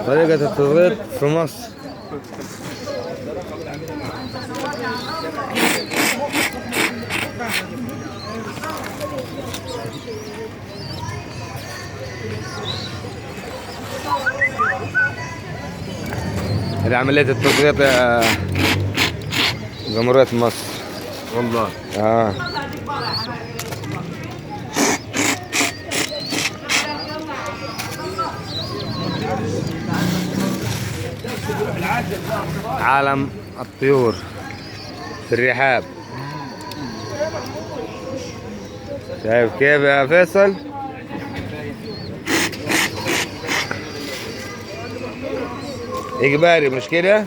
طريقة التضغيط في مصر. هذه عملية التضغيط يا جمهورية مصر. والله عالم الطيور في الرحاب. شايف كيف يا فيصل؟ إجباري مش كده؟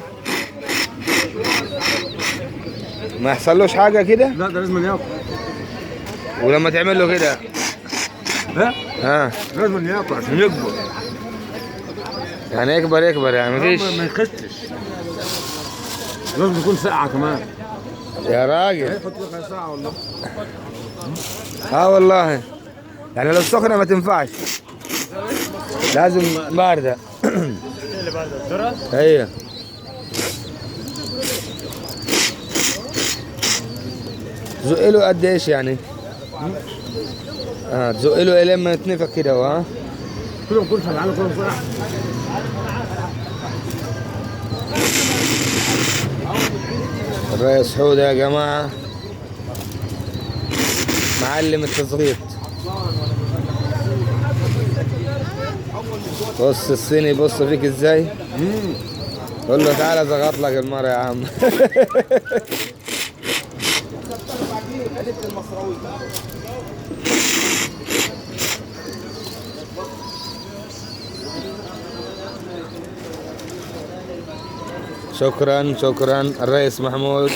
ما يحصلوش حاجة كده؟ لا، ده لازم ياكل. ولما تعمل له كده ها لازم ياكل عشان يكبر. يعني يكبر يعني مفيش. ما يخسش. لازم يكون ساقعة كمان. يا راجل هيحط لك ساعة والله. والله يعني لو سخنة ما تنفعش، لازم باردة. اللي بعد الذرة. ايوه. تزق له قد ايش يعني؟ تزق له الين ما يتنفخ كده كلهم كل ساعة كلهم ساعة. الرئيس حودة يا جماعة معلم التصغير. بص الصيني بص فيك ازاي. قول له تعالى زغط لك المرة يا عم. شكرا الرئيس محمود.